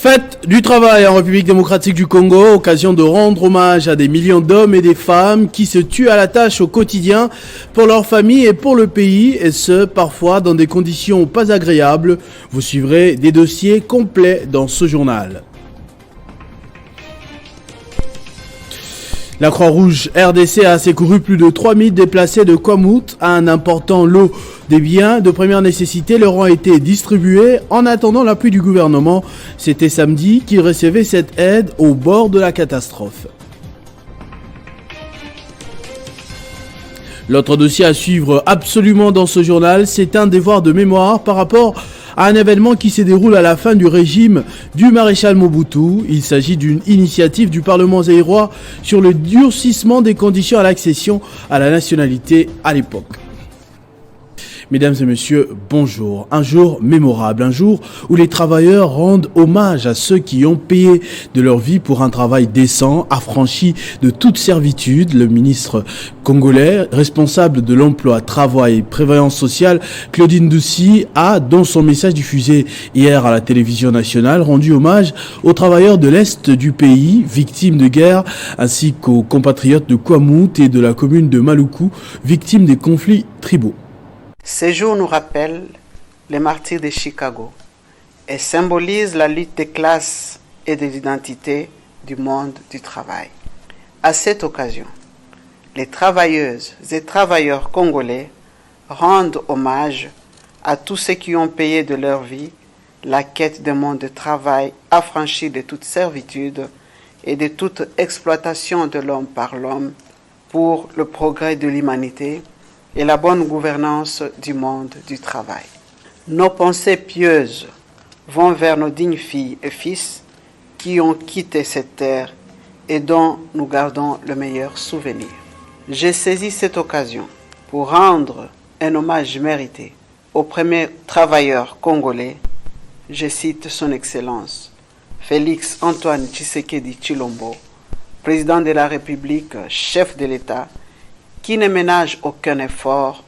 Fête du travail en République démocratique du Congo, occasion de rendre hommage à des millions d'hommes et des femmes qui se tuent à la tâche au quotidien pour leur famille et pour le pays, et ce, parfois dans des conditions pas agréables. Vous suivrez des dossiers complets dans ce journal. La Croix-Rouge RDC a secouru plus de 3000 déplacés de Kwamouth. Un important lot des biens de première nécessité leur ont été distribués en attendant l'appui du gouvernement. C'était samedi qu'ils recevaient cette aide au bord de la catastrophe. L'autre dossier à suivre absolument dans ce journal, c'est un devoir de mémoire par rapport à un événement qui se déroule à la fin du régime du maréchal Mobutu. Il s'agit d'une initiative du Parlement zaïrois sur le durcissement des conditions à l'accession à la nationalité à l'époque. Mesdames et messieurs, bonjour. Un jour mémorable, un jour où les travailleurs rendent hommage à ceux qui ont payé de leur vie pour un travail décent, affranchi de toute servitude. Le ministre congolais, responsable de l'emploi, travail et prévoyance sociale, Claudine Doucy, a, dans son message diffusé hier à la télévision nationale, rendu hommage aux travailleurs de l'Est du pays, victimes de guerre, ainsi qu'aux compatriotes de Kwamouth et de la commune de Maluku, victimes des conflits tribaux. Ces jours nous rappellent les martyrs de Chicago et symbolisent la lutte des classes et de l'identité du monde du travail. À cette occasion, les travailleuses et travailleurs congolais rendent hommage à tous ceux qui ont payé de leur vie la quête d'un monde de travail affranchi de toute servitude et de toute exploitation de l'homme par l'homme pour le progrès de l'humanité et la bonne gouvernance du monde du travail. Nos pensées pieuses vont vers nos dignes filles et fils qui ont quitté cette terre et dont nous gardons le meilleur souvenir. J'ai saisi cette occasion pour rendre un hommage mérité au premier travailleur congolais, je cite son Excellence, Félix Antoine Tshisekedi Tshilombo, président de la République, chef de l'État, qui ne ménage aucun effort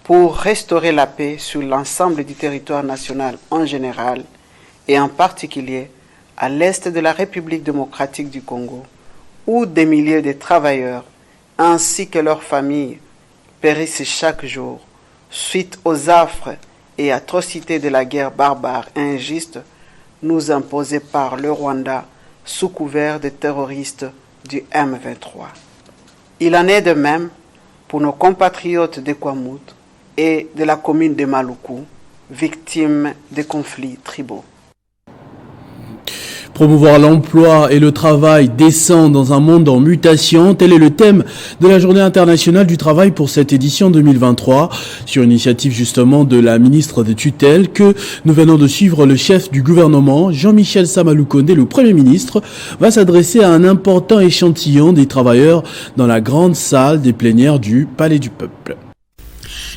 pour restaurer la paix sur l'ensemble du territoire national en général et en particulier à l'est de la République démocratique du Congo, où des milliers de travailleurs ainsi que leurs familles périssent chaque jour suite aux affres et atrocités de la guerre barbare et injuste nous imposée par le Rwanda sous couvert des terroristes du M23. Il en est de même pour nos compatriotes de Kwamouth et de la commune de Maluku, victimes des conflits tribaux. Promouvoir l'emploi et le travail décent dans un monde en mutation, tel est le thème de la Journée internationale du travail pour cette édition 2023. Sur initiative justement de la ministre des tutelles que nous venons de suivre, le chef du gouvernement, Jean-Michel Samaloukonde, le Premier ministre, va s'adresser à un important échantillon des travailleurs dans la grande salle des plénières du Palais du Peuple.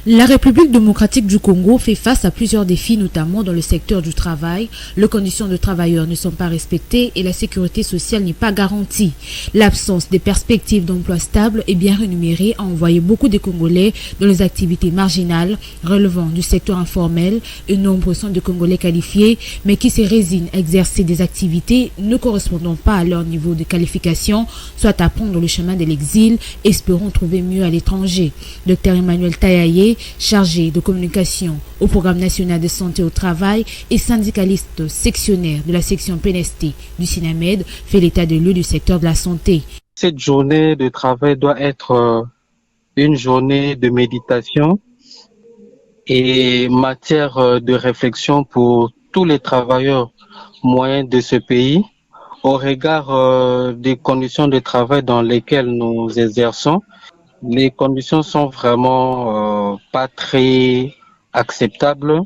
La République démocratique du Congo fait face à plusieurs défis, notamment dans le secteur du travail. Les conditions de travailleurs ne sont pas respectées et la sécurité sociale n'est pas garantie. L'absence des perspectives d'emploi stable et bien rémunérées a envoyé beaucoup de Congolais dans les activités marginales relevant du secteur informel et nombreux sont de Congolais qualifiés, mais qui se résignent à exercer des activités ne correspondant pas à leur niveau de qualification, soit à prendre le chemin de l'exil, espérant trouver mieux à l'étranger. Dr Emmanuel Tayaye, chargé de communication au programme national de santé au travail et syndicaliste sectionnaire de la section PNST du SINAMED, fait l'état de lieu du secteur de la santé. Cette journée de travail doit être une journée de méditation et matière de réflexion pour tous les travailleurs moyens de ce pays au regard des conditions de travail dans lesquelles nous exerçons. Les conditions sont vraiment pas très acceptables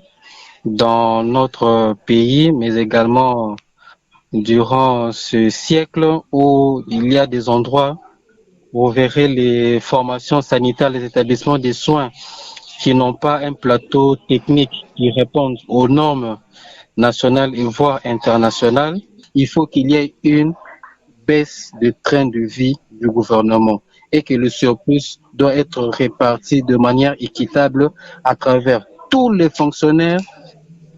dans notre pays, mais également durant ce siècle où il y a des endroits où vous verrez les formations sanitaires, les établissements de soins qui n'ont pas un plateau technique qui répondent aux normes nationales et voire internationales. Il faut qu'il y ait une baisse de train de vie du gouvernement et que le surplus doit être réparti de manière équitable à travers tous les fonctionnaires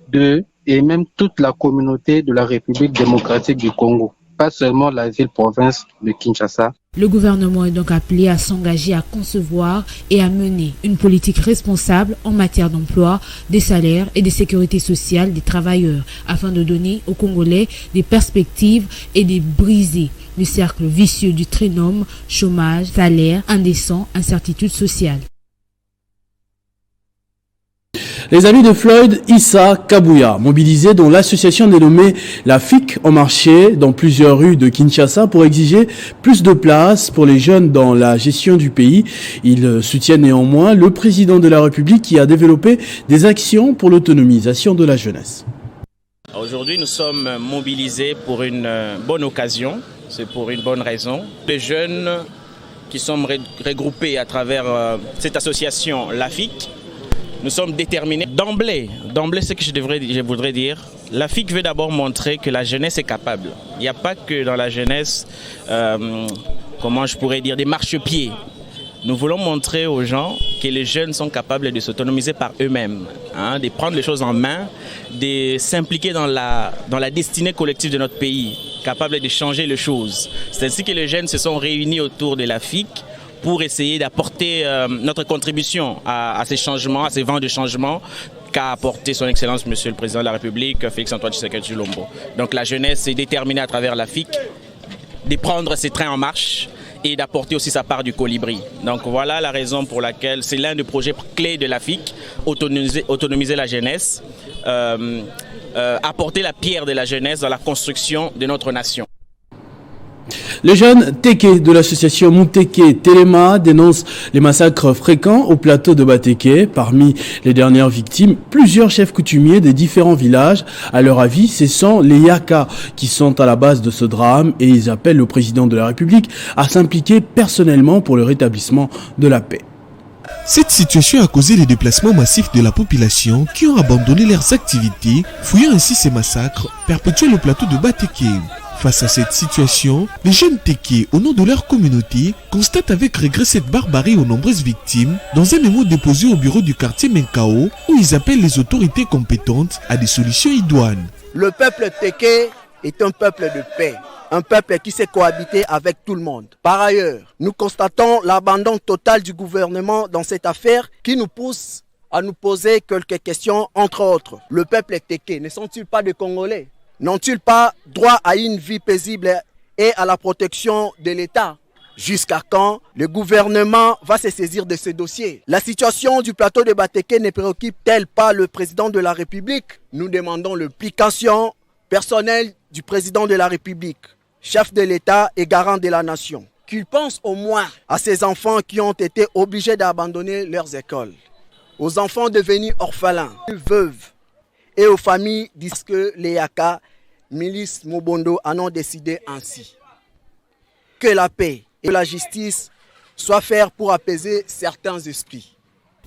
de et même toute la communauté de la République démocratique du Congo, pas seulement la ville-province de Kinshasa. Le gouvernement est donc appelé à s'engager à concevoir et à mener une politique responsable en matière d'emploi, des salaires et de sécurité sociale des travailleurs, afin de donner aux Congolais des perspectives et de briser le cercle vicieux du trinôme, chômage, salaire indécent, incertitude sociale. Les amis de Floyd Issa Kabuya, mobilisés dans l'association dénommée la FIC, ont marché dans plusieurs rues de Kinshasa pour exiger plus de place pour les jeunes dans la gestion du pays. Ils soutiennent néanmoins le président de la République qui a développé des actions pour l'autonomisation de la jeunesse. Aujourd'hui, nous sommes mobilisés pour une bonne occasion, c'est pour une bonne raison. Les jeunes qui sont regroupés à travers cette association, la FIC, nous sommes déterminés d'emblée, ce que je voudrais dire. La FIC veut d'abord montrer que la jeunesse est capable. Il n'y a pas que dans la jeunesse, comment je pourrais dire, des marchepieds. Nous voulons montrer aux gens que les jeunes sont capables de s'autonomiser par eux-mêmes, de prendre les choses en main, de s'impliquer dans la destinée collective de notre pays, capables de changer les choses. C'est ainsi que les jeunes se sont réunis autour de la FIC pour essayer d'apporter notre contribution à ces changements, à ces vents de changement qu'a apporté son Excellence Monsieur le Président de la République, Félix-Antoine Tshisekedi Tshilombo. Donc la jeunesse est déterminée à travers la FIC de prendre ces trains en marche et d'apporter aussi sa part du colibri. Donc voilà la raison pour laquelle c'est l'un des projets clés de la FIC, autonomiser la jeunesse, apporter la pierre de la jeunesse dans la construction de notre nation. Les jeunes Teke de l'association Muteke Telema dénoncent les massacres fréquents au plateau de Bateke. Parmi les dernières victimes, plusieurs chefs coutumiers des différents villages. À leur avis, ce sont les Yaka qui sont à la base de ce drame et ils appellent le président de la République à s'impliquer personnellement pour le rétablissement de la paix. Cette situation a causé les déplacements massifs de la population qui ont abandonné leurs activités, fouillant ainsi ces massacres perpétués au plateau de Bateke. Face à cette situation, les jeunes Teke, au nom de leur communauté, constatent avec regret cette barbarie aux nombreuses victimes dans un mémo déposé au bureau du quartier Menkao où ils appellent les autorités compétentes à des solutions idoines. Le peuple Teke est un peuple de paix, un peuple qui sait cohabiter avec tout le monde. Par ailleurs, nous constatons l'abandon total du gouvernement dans cette affaire qui nous pousse à nous poser quelques questions, entre autres. Le peuple Teke, ne sont-ils pas des Congolais ? N'ont-ils pas droit à une vie paisible et à la protection de l'État? Jusqu'à quand le gouvernement va se saisir de ce dossier? La situation du plateau de Bateke ne préoccupe-t-elle pas le président de la République? Nous demandons l'implication personnelle du président de la République, chef de l'État et garant de la nation. Qu'il pense au moins à ces enfants qui ont été obligés d'abandonner leurs écoles, aux enfants devenus orphelins, veuves, et aux familles disent que les Yaka, milice Mobondo, en ont décidé ainsi. Que la paix et la justice soient faites pour apaiser certains esprits.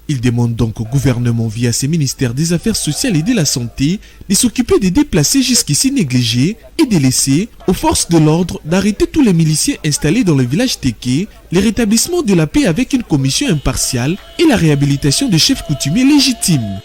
Il demande donc au gouvernement via ses ministères des Affaires sociales et de la Santé de s'occuper des déplacés jusqu'ici négligés et de laisser aux forces de l'ordre d'arrêter tous les miliciens installés dans le village Teke, le rétablissement de la paix avec une commission impartiale et la réhabilitation des chefs coutumiers légitimes.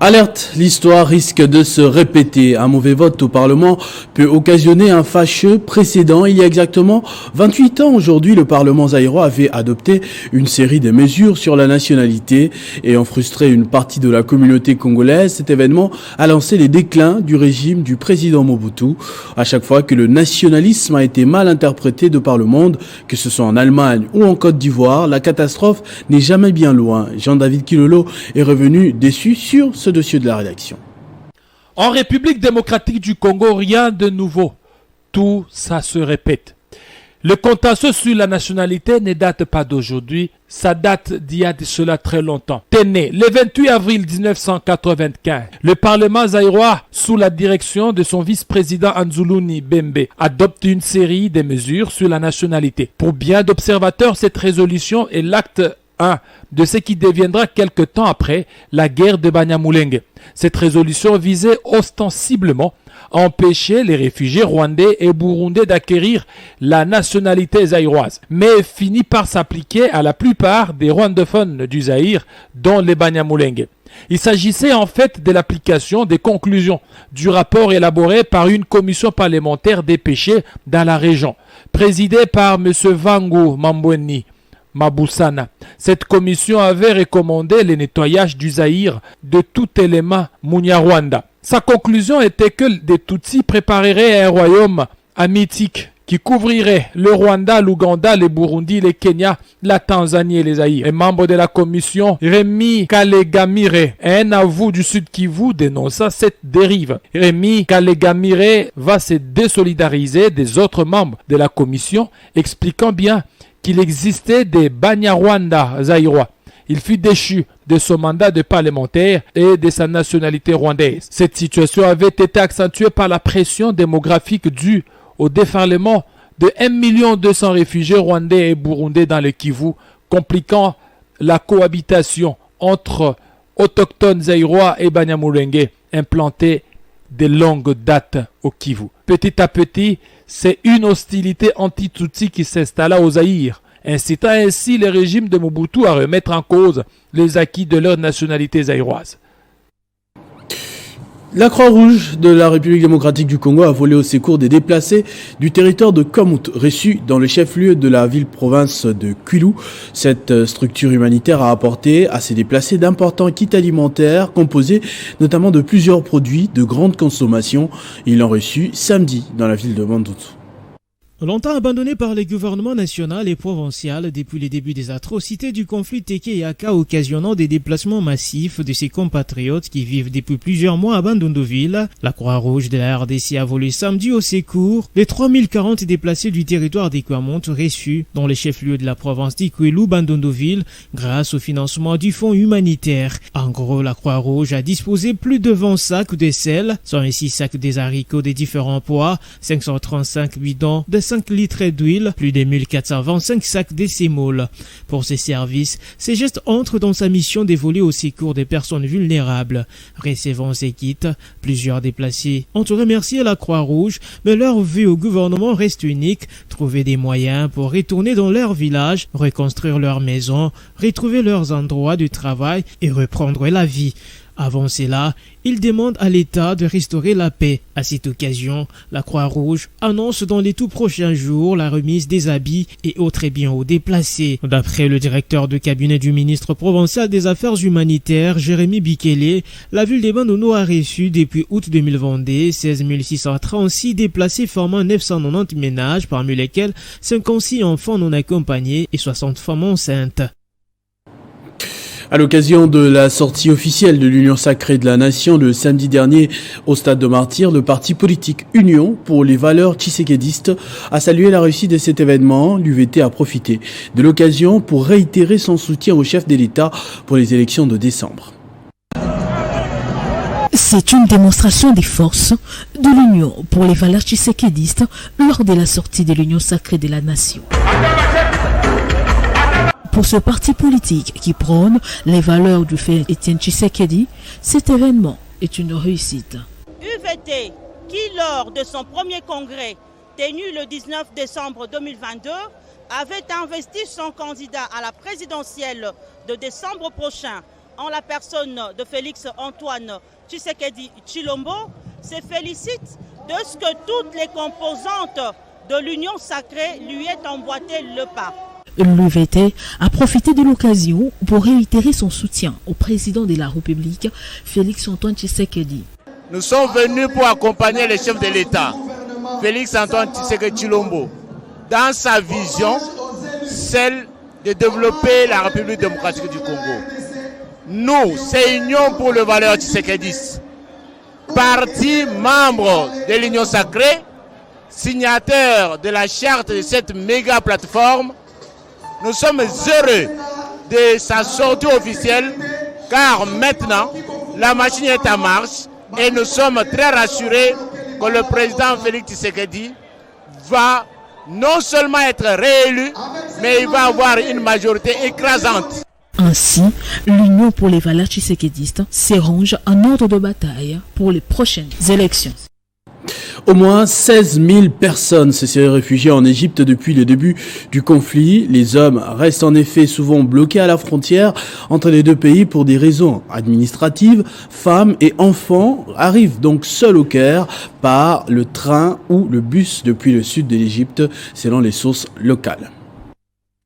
Alerte, l'histoire risque de se répéter. Un mauvais vote au Parlement peut occasionner un fâcheux précédent. Il y a exactement 28 ans aujourd'hui, le Parlement zaïrois avait adopté une série de mesures sur la nationalité et en frustré une partie de la communauté congolaise. Cet événement a lancé les déclins du régime du président Mobutu. À chaque fois que le nationalisme a été mal interprété de par le monde, que ce soit en Allemagne ou en Côte d'Ivoire, la catastrophe n'est jamais bien loin. Jean-David Kilolo est revenu déçu sur ce dossier de la rédaction. En République démocratique du Congo, rien de nouveau. Tout ça se répète. Le contentieux sur la nationalité ne date pas d'aujourd'hui, ça date d'il y a de cela très longtemps. Né le 28 avril 1995, le Parlement zaïrois, sous la direction de son vice-président Anzuluni Bembe, adopte une série de mesures sur la nationalité. Pour bien d'observateurs, cette résolution est l'acte 1 de ce qui deviendra quelque temps après la guerre de Banyamulenge. Cette résolution visait ostensiblement à empêcher les réfugiés rwandais et burundais d'acquérir la nationalité zaïroise, mais finit par s'appliquer à la plupart des rwandophones du Zaïre, dont les Banyamulenge. Il s'agissait en fait de l'application des conclusions du rapport élaboré par une commission parlementaire dépêchée dans la région, présidée par M. Vangu Mambweni Mabusana. Cette commission avait recommandé le nettoyage du Zaïre de tout élément Munyarwanda. Sa conclusion était que les Tutsis prépareraient un royaume amitique qui couvrirait le Rwanda, l'Ouganda, le Burundi, le Kenya, la Tanzanie et les Zaïre. Un membre de la commission, Rémi Kalegamire, un avou du Sud Kivu, dénonça cette dérive. Rémi Kalegamire va se désolidariser des autres membres de la commission, expliquant bien qu'il existait des Banyarwanda zaïrois. Il fut déchu de son mandat de parlementaire et de sa nationalité rwandaise. Cette situation avait été accentuée par la pression démographique due au déferlement de 1 200 000 réfugiés rwandais et burundais dans le Kivu, compliquant la cohabitation entre autochtones zaïrois et Banyamulenge implantés de longue date au Kivu. Petit à petit, c'est une hostilité anti-Tutsi qui s'installa au Zaïre, incitant ainsi le régime de Mobutu à remettre en cause les acquis de leur nationalité zaïroise. La Croix-Rouge de la République démocratique du Congo a volé au secours des déplacés du territoire de Kamut, reçus dans le chef-lieu de la ville-province de Kwilu. Cette structure humanitaire a apporté à ces déplacés d'importants kits alimentaires composés notamment de plusieurs produits de grande consommation. Ils l'ont reçu samedi dans la ville de Bandoutou. Longtemps abandonné par les gouvernements national et provincial depuis le début des atrocités du conflit Teke-Yaka occasionnant des déplacements massifs de ses compatriotes qui vivent depuis plusieurs mois à Bandunduville, la Croix-Rouge de la RDC a volé samedi au secours les 3040 déplacés du territoire d'Ekwamont reçus dans les chefs-lieux de la province d'Ikwelu, Bandunduville, grâce au financement du fonds humanitaire. En gros, la Croix-Rouge a disposé plus de 20 sacs de sel, 106 sacs des haricots de différents poids, 535 bidons de 5 litres d'huile, plus de 1425 sacs de sémoule. Pour ces services, ces gestes entrent dans sa mission de voler au secours des personnes vulnérables. Recevant ces kits, plusieurs déplacés ont remercié la Croix-Rouge, mais leur vue au gouvernement reste unique, trouver des moyens pour retourner dans leur village, reconstruire leur maison, retrouver leurs endroits de travail et reprendre la vie. Avant cela, ils demandent à l'État de restaurer la paix. À cette occasion, la Croix-Rouge annonce dans les tout prochains jours la remise des habits et autres biens aux déplacés. D'après le directeur de cabinet du ministre provincial des Affaires humanitaires, Jérémy Bikele, la ville de Bandundu a reçu depuis août 2022 16 636 déplacés formant 990 ménages, parmi lesquels 56 enfants non accompagnés et 60 femmes enceintes. À l'occasion de la sortie officielle de l'Union sacrée de la Nation le samedi dernier au Stade de Martyrs, le parti politique Union pour les valeurs tshisekedi a salué la réussite de cet événement. L'UVT a profité de l'occasion pour réitérer son soutien au chef de l'État pour les élections de décembre. C'est une démonstration des forces de l'Union pour les valeurs tshisekédistes lors de la sortie de l'Union sacrée de la Nation. Pour ce parti politique qui prône les valeurs du fait Étienne Tshisekedi, cet événement est une réussite. UVT, qui lors de son premier congrès tenu le 19 décembre 2022, avait investi son candidat à la présidentielle de décembre prochain en la personne de Félix Antoine Tshisekedi Tshilombo, se félicite de ce que toutes les composantes de l'Union sacrée lui aient emboîté le pas. L'UVT a profité de l'occasion pour réitérer son soutien au président de la République, Félix Antoine Tshisekedi. Nous sommes venus pour accompagner le chef de l'État, Félix Antoine Tshisekedi Tshilombo, dans sa vision, celle de développer la République démocratique du Congo. Nous, c'est Union pour les valeurs tshisekédistes, parti membre de l'Union sacrée, signataire de la charte de cette méga plateforme. Nous sommes heureux de sa sortie officielle car maintenant la machine est en marche et nous sommes très rassurés que le président Félix Tshisekedi va non seulement être réélu, mais il va avoir une majorité écrasante. Ainsi, l'Union pour les valeurs tshisekidistes s'érige en ordre de bataille pour les prochaines élections. Au moins 16 000 personnes se seraient réfugiées en Égypte depuis le début du conflit. Les hommes restent en effet souvent bloqués à la frontière entre les deux pays pour des raisons administratives. Femmes et enfants arrivent donc seuls au Caire par le train ou le bus depuis le sud de l'Égypte, selon les sources locales.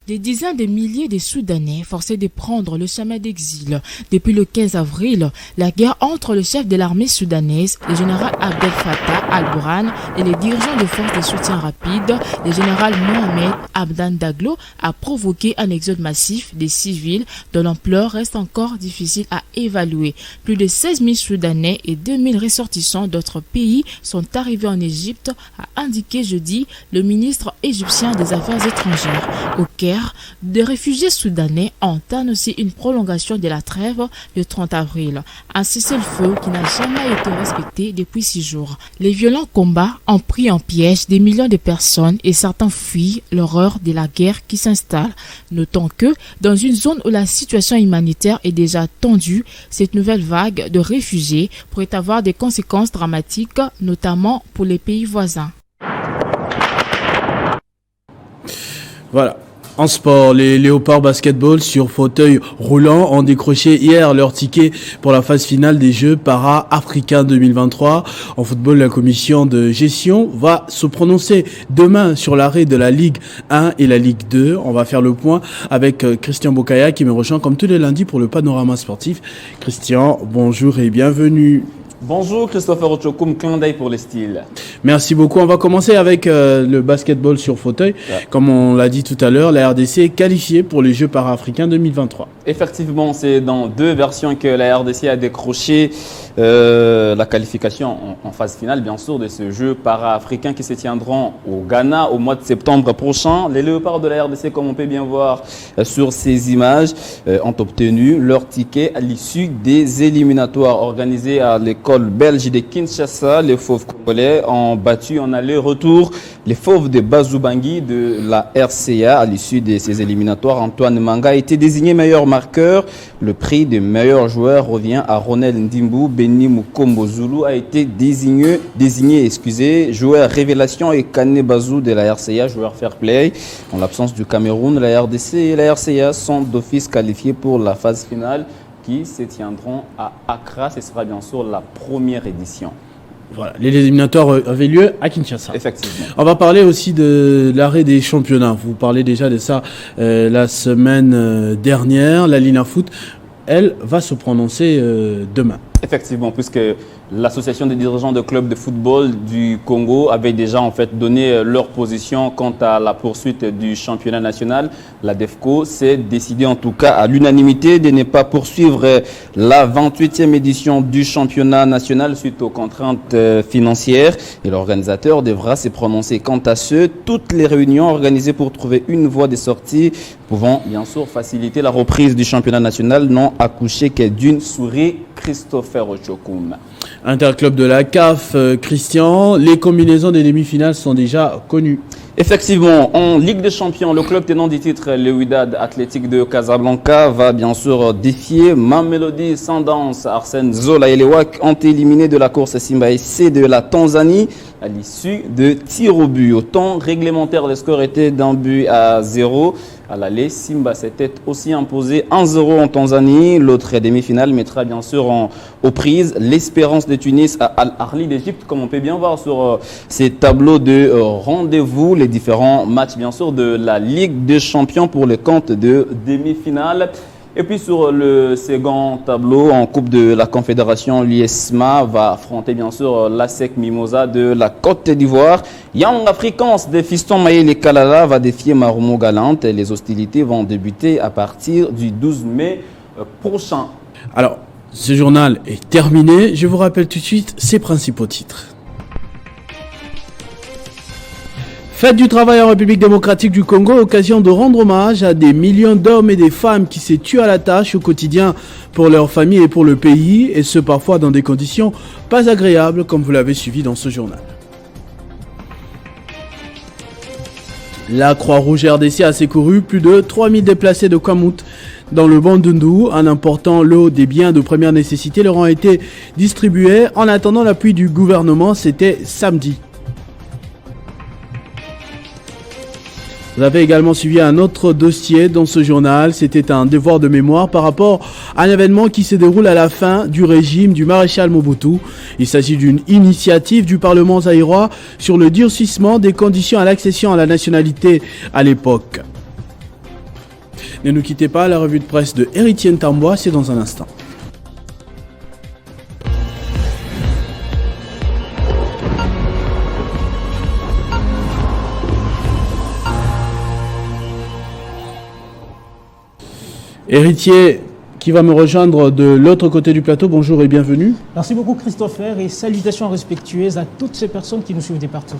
Des dizaines de milliers de Soudanais forcés de prendre le chemin d'exil. Depuis le 15 avril, la guerre entre le chef de l'armée soudanaise, le général Abdel Fattah al-Burhan, et les dirigeants des forces de soutien rapide, le général Mohamed Abdan Daglo, a provoqué un exode massif des civils dont l'ampleur reste encore difficile à évaluer. Plus de 16 000 Soudanais et 2 000 ressortissants d'autres pays sont arrivés en Égypte, a indiqué jeudi le ministre égyptien des Affaires étrangères. Au Caire, des réfugiés soudanais ont annoncé une prolongation de la trêve le 30 avril, un cessez-le-feu qui n'a jamais été respecté depuis 6 jours. Les violents combats ont pris en piège des millions de personnes et certains fuient l'horreur de la guerre qui s'installe. Notons que, dans une zone où la situation humanitaire est déjà tendue, cette nouvelle vague de réfugiés pourrait avoir des conséquences dramatiques, notamment pour les pays voisins. Voilà. En sport, les Léopards Basketball sur fauteuil roulant ont décroché hier leur ticket pour la phase finale des Jeux para-africains 2023. En football, la commission de gestion va se prononcer demain sur l'arrêt de la Ligue 1 et la Ligue 2. On va faire le point avec Christian Bokaya qui me rejoint comme tous les lundis pour le panorama sportif. Christian, bonjour et bienvenue. Bonjour Christopher Ochokoum, clin d'œil pour les styles. Merci beaucoup. On va commencer avec le basketball sur fauteuil. Ouais. Comme on l'a dit tout à l'heure, la RDC est qualifiée pour les Jeux para-africains 2023. Effectivement, c'est dans 2 versions que la RDC a décroché la qualification en phase finale, bien sûr, de ce Jeux para-africains qui se tiendront au Ghana au mois de septembre prochain. Les Léopards de la RDC, comme on peut bien voir sur ces images, ont obtenu leur ticket à l'issue des éliminatoires organisés à l'école belge de Kinshasa. Les Fauves congolais ont battu en aller-retour les Fauves de Bazubangui de la RCA. À l'issue de ces éliminatoires, Antoine Manga a été désigné meilleur marqueur. Le prix de meilleur joueur revient à Ronel Ndimbu. Beni Mukombo Zulu a été désigné joueur révélation, et Kane Bazou de la RCA, joueur fair play. En l'absence du Cameroun, la RDC et la RCA sont d'office qualifiés pour la phase finale qui se tiendront à Accra. Ce sera bien sûr la première édition. Voilà, les éliminatoires avaient lieu à Kinshasa. Effectivement. On va parler aussi de l'arrêt des championnats. Vous parlez déjà de ça la semaine dernière. La Lina Foot, elle, va se prononcer demain. Effectivement, puisque l'association des dirigeants de clubs de football du Congo avait déjà en fait donné leur position quant à la poursuite du championnat national. La DEFCO s'est décidée en tout cas à l'unanimité de ne pas poursuivre la 28e édition du championnat national suite aux contraintes financières, et l'organisateur devra se prononcer quant à ce. Toutes les réunions organisées pour trouver une voie de sortie pouvant bien sûr faciliter la reprise du championnat national n'ont accouché que d'une souris. Christopher Ochokoum. Interclub de la CAF, Christian, les combinaisons des demi-finales sont déjà connues. Effectivement, en Ligue des Champions, le club tenant du titre, le Wydad Athletic de Casablanca, va bien sûr défier Mamelodi Sundowns. Arsène Zola et les WAC ont éliminé de la course Simba SC de la Tanzanie à l'issue de tirs au but. Au temps réglementaire, le score était d'1-0. À l'aller, Simba s'était aussi imposé 1-0 en Tanzanie. L'autre demi-finale mettra bien sûr aux prises l'Espérance de Tunis à Al-Ahli d'Égypte, comme on peut bien voir sur ces tableaux de rendez-vous. Les différents matchs bien sûr de la Ligue des Champions pour le compte de demi-finale. Et puis sur le second tableau, en Coupe de la Confédération, l'ISMA va affronter bien sûr l'ASEC Mimosa de la Côte d'Ivoire. Young Africans de Fiston Mayele Kalala va défier Marumo Galante. Les hostilités vont débuter à partir du 12 mai prochain. Alors, ce journal est terminé. Je vous rappelle tout de suite ses principaux titres. Fête du travail en République démocratique du Congo, occasion de rendre hommage à des millions d'hommes et des femmes qui se tuent à la tâche au quotidien pour leur famille et pour le pays, et ce parfois dans des conditions pas agréables, comme vous l'avez suivi dans ce journal. La Croix-Rouge RDC a secouru plus de 3000 déplacés de Kwamut dans le Bandundu. Un important lot des biens de première nécessité leur ont été distribués en attendant l'appui du gouvernement. C'était samedi. Vous avez également suivi un autre dossier dans ce journal. C'était un devoir de mémoire par rapport à un événement qui se déroule à la fin du régime du maréchal Mobutu. Il s'agit d'une initiative du Parlement zaïrois sur le durcissement des conditions à l'accession à la nationalité à l'époque. Ne nous quittez pas, la revue de presse de Héritier Ntamboa, c'est dans un instant. Héritier qui va me rejoindre de l'autre côté du plateau, bonjour et bienvenue. Merci beaucoup Christopher et salutations respectueuses à toutes ces personnes qui nous suivent de partout.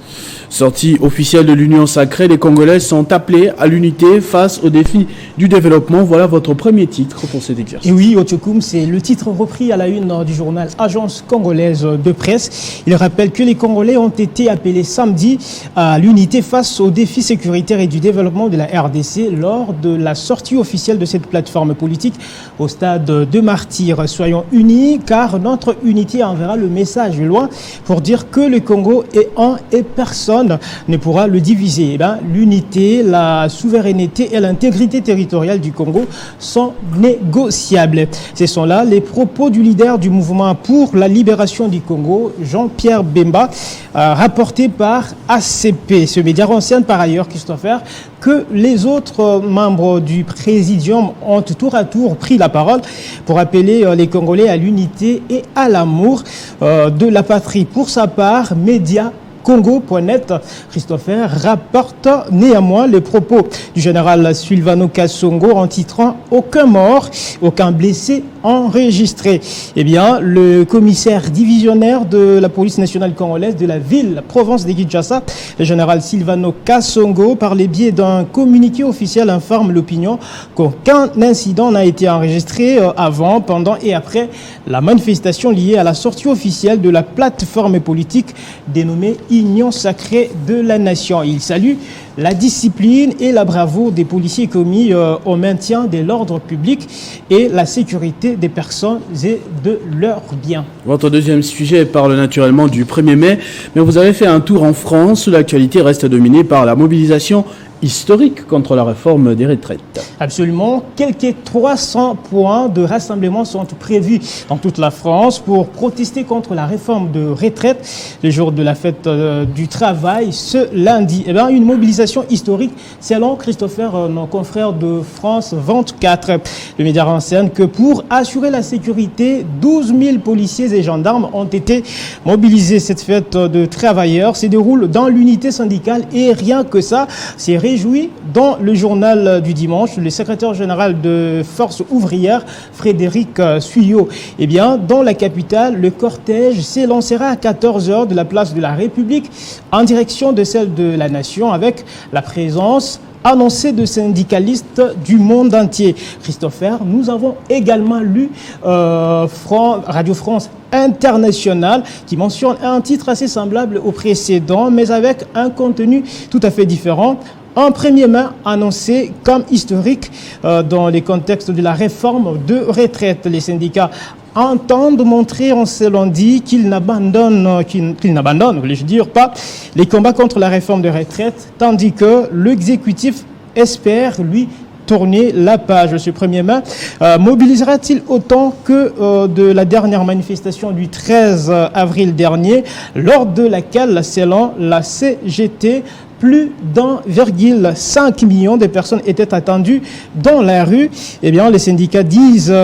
Sortie officielle de l'Union sacrée, les Congolais sont appelés à l'unité face aux défis du développement. Voilà votre premier titre pour cet exercice. Et oui, Otiokoum, c'est le titre repris à la une du journal Agence congolaise de presse. Il rappelle que les Congolais ont été appelés samedi à l'unité face aux défis sécuritaires et du développement de la RDC lors de la sortie officielle de cette plateforme politique au stade de martyrs. Soyons unis car notre unité enverra le message loin pour dire que le Congo est un et personne ne pourra le diviser. L'unité, la souveraineté et l'intégrité territoriale du Congo sont négociables. Ce sont là les propos du leader du mouvement pour la libération du Congo, Jean-Pierre Bemba, rapporté par ACP. Ce média renseigne par ailleurs, Christopher, que les autres membres du Présidium ont tour à tour pris la parole pour appeler les Congolais à l'unité et à l'amour de la patrie. Pour sa part, Média Congo.net, Christopher rapporte néanmoins les propos du général Sylvano Kasongo en titrant « Aucun mort, aucun blessé enregistré ». Eh bien, le commissaire divisionnaire de la police nationale congolaise de la ville-province de Kinshasa, le général Sylvano Kasongo, par les biais d'un communiqué officiel, informe l'opinion qu'aucun incident n'a été enregistré avant, pendant et après la manifestation liée à la sortie officielle de la plateforme politique dénommée Union sacrée de la nation. Il salue la discipline et la bravoure des policiers commis au maintien de l'ordre public et la sécurité des personnes et de leurs biens. Votre deuxième sujet parle naturellement du 1er mai, mais vous avez fait un tour en France où l'actualité reste dominée par la mobilisation historique contre la réforme des retraites. Absolument. Quelques 300 points de rassemblement sont prévus dans toute la France pour protester contre la réforme de retraite le jour de la fête du travail ce lundi. Eh bien, une mobilisation historique selon Christopher, nos confrères de France 24. Le média renseigne que pour assurer la sécurité, 12 000 policiers et gendarmes ont été mobilisés. Cette fête de travailleurs se déroule dans l'unité syndicale et rien que ça, c'est réjoui dans le journal du dimanche, le secrétaire général de Force ouvrière, Frédéric Suyot. Eh bien, dans la capitale, le cortège s'élancera à 14h de la place de la République en direction de celle de la Nation avec la présence annoncé de syndicalistes du monde entier. Christopher, nous avons également lu Radio France International qui mentionne un titre assez semblable au précédent, mais avec un contenu tout à fait différent. En 1er mai, annoncé comme historique dans les contextes de la réforme de retraite. Les syndicats entendent montrer en ce lundi qu'ils n'abandonnent, voulais-je dire, pas les combats contre la réforme de retraite, tandis que l'exécutif espère, lui, tourner la page. Ce 1er mai mobilisera-t-il autant que de la dernière manifestation du 13 avril dernier, lors de laquelle, selon la CGT, plus d'1,5 million de personnes étaient attendues dans la rue. Eh bien, les syndicats disent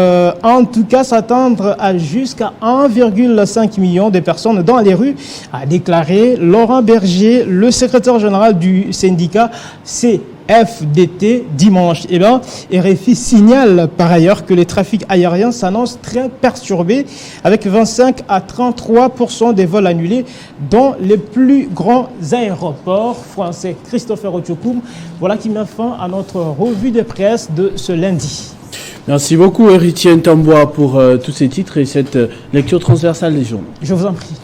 en tout cas s'attendre à jusqu'à 1,5 million de personnes dans les rues, a déclaré Laurent Berger, le secrétaire général du syndicat CFDT dimanche. Eh bien, RFI signale par ailleurs que les trafics aériens s'annoncent très perturbés avec 25 à 33% des vols annulés dans les plus grands aéroports français. Christopher Otiokoum, voilà qui met fin à notre revue de presse de ce lundi. Merci beaucoup Héritier Ntamboa pour tous ces titres et cette lecture transversale des journaux. Je vous en prie.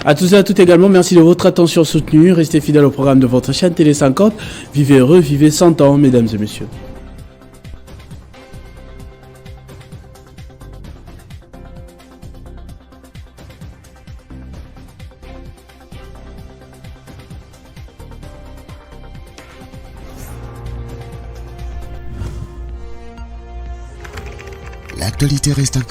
À tous et à toutes également, merci de votre attention soutenue. Restez fidèles au programme de votre chaîne Télé 50. Vivez heureux, vivez 100 ans, mesdames et messieurs. L'actualité reste